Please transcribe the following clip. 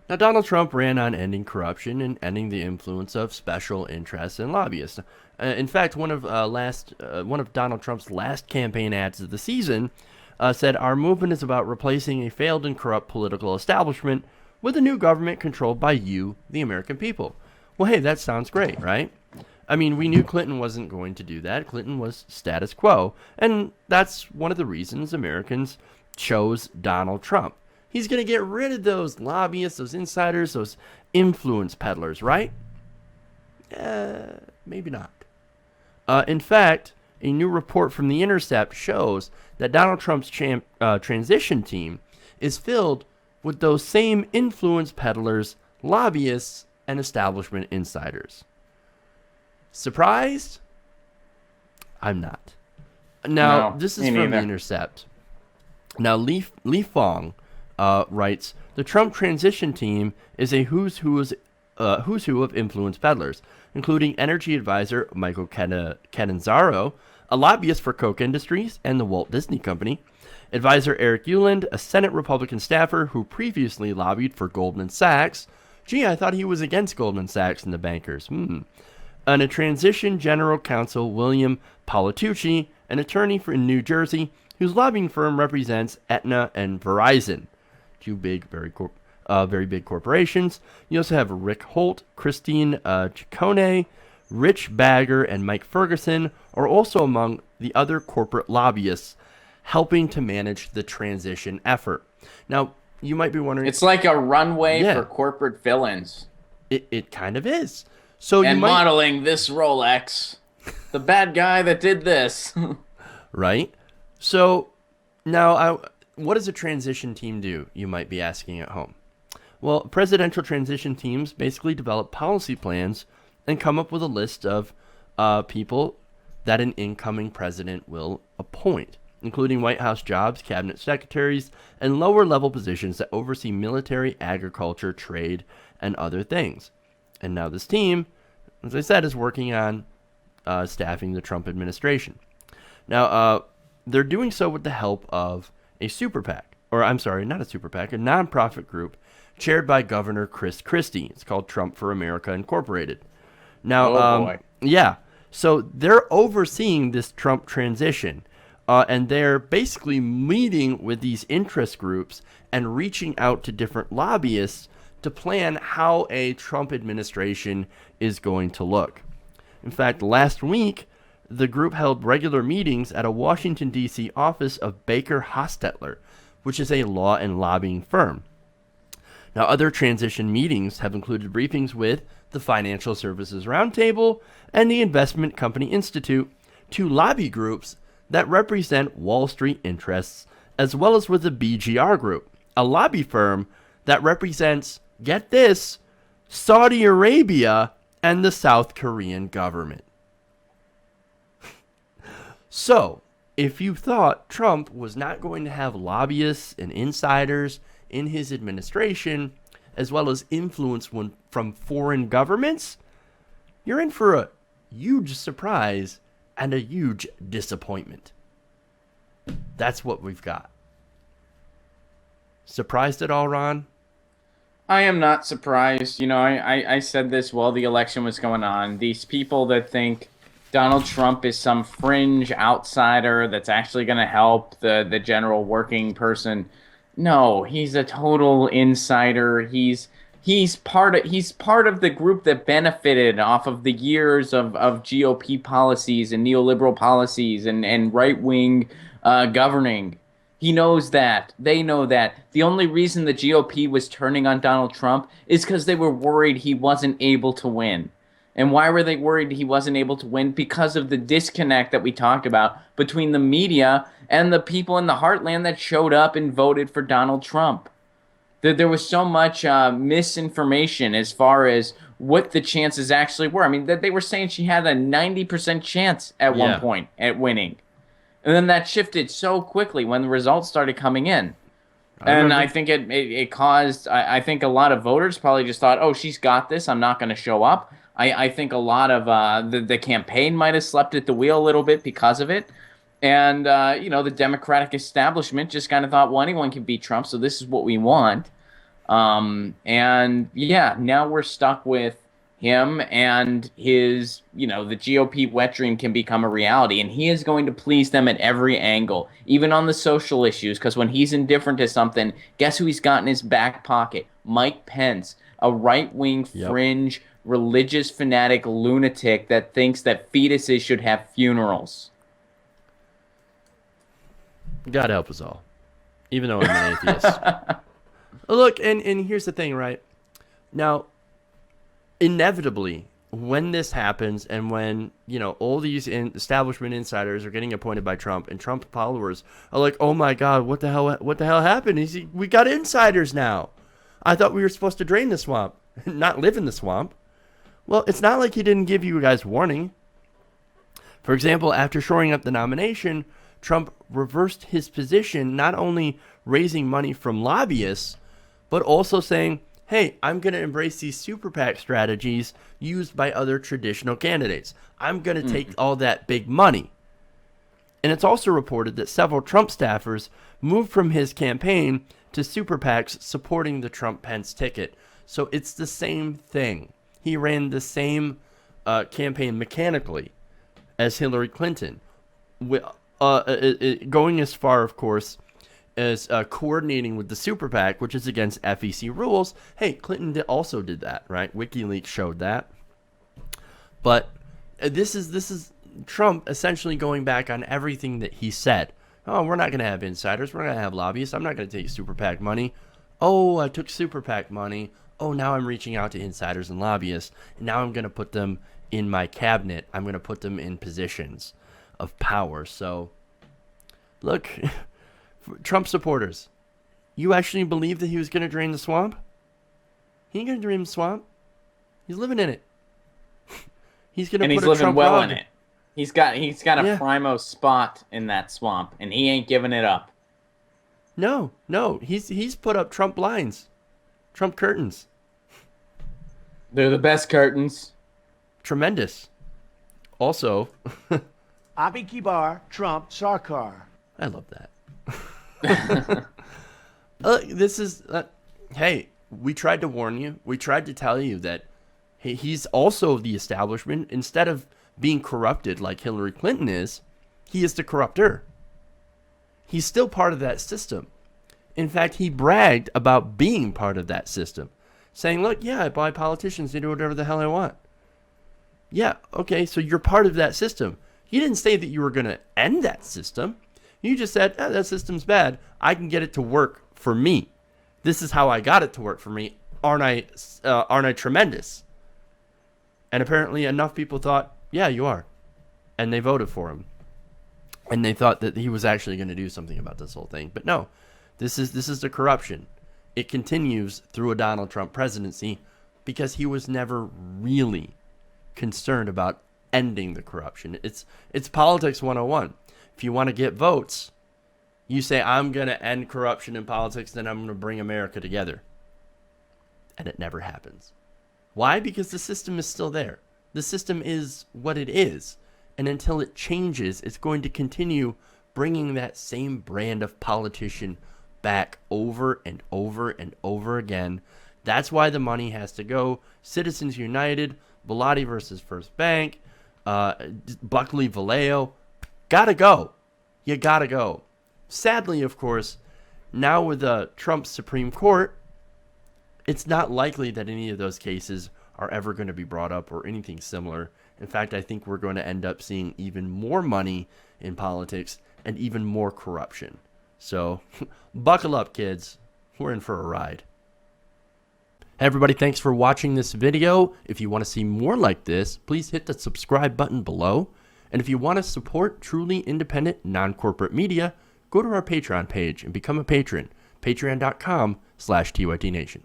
Now, Donald Trump ran on ending corruption and ending the influence of special interests and lobbyists. In fact, one of Donald Trump's last campaign ads of the season said, "Our movement is about replacing a failed and corrupt political establishment with a new government controlled by you, the American people." Well, hey, that sounds great, right? I mean, we knew Clinton wasn't going to do that. Clinton was status quo, and that's one of the reasons Americans chose Donald Trump. He's going to get rid of those lobbyists, those insiders, those influence peddlers, right? Maybe not. In fact, a new report from The Intercept shows that Donald Trump's transition team is filled with those same influence peddlers, lobbyists, and establishment insiders. Surprised? I'm not. Now, No, this is me from The neither. Intercept. Now, Li Fong writes, the Trump transition team is a who's who of influence peddlers, including energy advisor Michael Catanzaro, a lobbyist for Koch Industries and the Walt Disney Company, advisor Eric Ueland, a Senate Republican staffer who previously lobbied for Goldman Sachs. Gee, I thought he was against Goldman Sachs and the bankers. And a transition general counsel, William Palatucci, an attorney in New Jersey, whose lobbying firm represents Aetna and Verizon, two very big corporations. You also have Rick Holt, Christine Ciccone, Rich Bagger, and Mike Ferguson are also among the other corporate lobbyists helping to manage the transition effort. Now, you might be wondering... It's like a runway Yeah. for corporate villains. It kind of is. So And you might... modeling this Rolex, the bad guy that did this. Right? So now, what does a transition team do, you might be asking at home? Well, presidential transition teams basically develop policy plans and come up with a list of people that an incoming president will appoint, including White House jobs, cabinet secretaries, and lower-level positions that oversee military, agriculture, trade, and other things. And now this team, as I said, is working on staffing the Trump administration. Now, they're doing so with the help of a super PAC, or I'm sorry, not a super PAC, a nonprofit group chaired by Governor Chris Christie. It's called Trump for America Incorporated. Now, Oh, boy. yeah, so they're overseeing this Trump transition, and they're basically meeting with these interest groups and reaching out to different lobbyists to plan how a Trump administration is going to look. In fact, last week, the group held regular meetings at a Washington, D.C. office of Baker Hostetler, which is a law and lobbying firm. Now, other transition meetings have included briefings with the Financial Services Roundtable and the Investment Company Institute, two lobby groups that represent Wall Street interests, as well as with the BGR Group, a lobby firm that represents, get this, Saudi Arabia and the South Korean government. So, if you thought Trump was not going to have lobbyists and insiders in his administration, as well as influence from foreign governments, you're in for a huge surprise and a huge disappointment. That's what we've got. Surprised at all, Ron? I am not surprised. You know, I said this while the election was going on. These people that think Donald Trump is some fringe outsider that's actually going to help the general working person. No, he's a total insider. He's part of the group that benefited off of the years of GOP policies and neoliberal policies and right-wing governing. He knows that. They know that. The only reason the GOP was turning on Donald Trump is because they were worried he wasn't able to win. And why were they worried he wasn't able to win? Because of the disconnect that we talked about between the media and the people in the heartland that showed up and voted for Donald Trump. There was so much misinformation as far as what the chances actually were. I mean, they were saying she had a 90% chance at one point at winning. And then that shifted so quickly when the results started coming in. I think it caused, I think a lot of voters probably just thought, oh, she's got this, I'm not going to show up. I think a lot of the campaign might have slept at the wheel a little bit because of it. And, the Democratic establishment just kind of thought, well, anyone can beat Trump, so this is what we want. And yeah, now we're stuck with him and his, the GOP wet dream can become a reality. And he is going to please them at every angle, even on the social issues. Because when he's indifferent to something, guess who he's got in his back pocket? Mike Pence, a right-wing fringe religious fanatic lunatic that thinks that fetuses should have funerals. God help us all. Even though I'm an atheist. Look, and here's the thing, right? Now, inevitably, when this happens and when, all these establishment insiders are getting appointed by Trump and Trump followers are like, oh my God, what the hell happened? We got insiders now. I thought we were supposed to drain the swamp, not live in the swamp. Well, it's not like he didn't give you guys warning. For example, after shoring up the nomination, Trump reversed his position, not only raising money from lobbyists, but also saying, hey, I'm going to embrace these super PAC strategies used by other traditional candidates. I'm going to take all that big money. And it's also reported that several Trump staffers moved from his campaign to super PACs supporting the Trump-Pence ticket. So it's the same thing. He ran the same campaign mechanically as Hillary Clinton, going as far, of course, as coordinating with the super PAC, which is against FEC rules. Hey, Clinton also did that, right? WikiLeaks showed that. But this is Trump essentially going back on everything that he said. Oh, we're not going to have insiders. We're going to have lobbyists. I'm not going to take super PAC money. Oh, I took super PAC money. Oh, now I'm reaching out to insiders and lobbyists. And now I'm going to put them in my cabinet. I'm going to put them in positions of power. So, look, Trump supporters, you actually believe that he was going to drain the swamp? He ain't going to drain the swamp. He's living in it. He's going to put a living Trump well rug. in it. He's got a primo spot in that swamp, and he ain't giving it up. No, he's put up Trump blinds, Trump curtains. They're the best curtains. Tremendous. Also, Abi Kibar, Trump, Sarkar. I love that. This is, hey, we tried to warn you. We tried to tell you that he's also the establishment. Instead of being corrupted like Hillary Clinton is, he is the corrupter. He's still part of that system. In fact, he bragged about being part of that system, saying, look, yeah, I buy politicians to do whatever the hell I want. Yeah, okay, so you're part of that system. You didn't say that you were going to end that system. You just said, that system's bad. I can get it to work for me. This is how I got it to work for me. Aren't I tremendous? And apparently enough people thought, yeah, you are. And they voted for him. And they thought that he was actually going to do something about this whole thing. But no, this is the corruption. It continues through a Donald Trump presidency because he was never really concerned about ending the corruption. It's politics 101. If you want to get votes, you say, I'm going to end corruption in politics, then I'm going to bring America together. And it never happens. Why? Because the system is still there. The system is what it is. And until it changes, it's going to continue bringing that same brand of politician back over and over and over again. That's why the money has to go. Citizens United, Bilotti versus First Bank, Buckley Vallejo, gotta go. You gotta go. Sadly, of course, now with the Trump Supreme Court, it's not likely that any of those cases are ever going to be brought up or anything similar. In fact, I think we're going to end up seeing even more money in politics and even more corruption. So buckle up, kids. We're in for a ride. Hey everybody, thanks for watching this video. If you want to see more like this, please hit the subscribe button below. And if you want to support truly independent, non-corporate media, go to our Patreon page and become a patron. Patreon.com/TYTNation.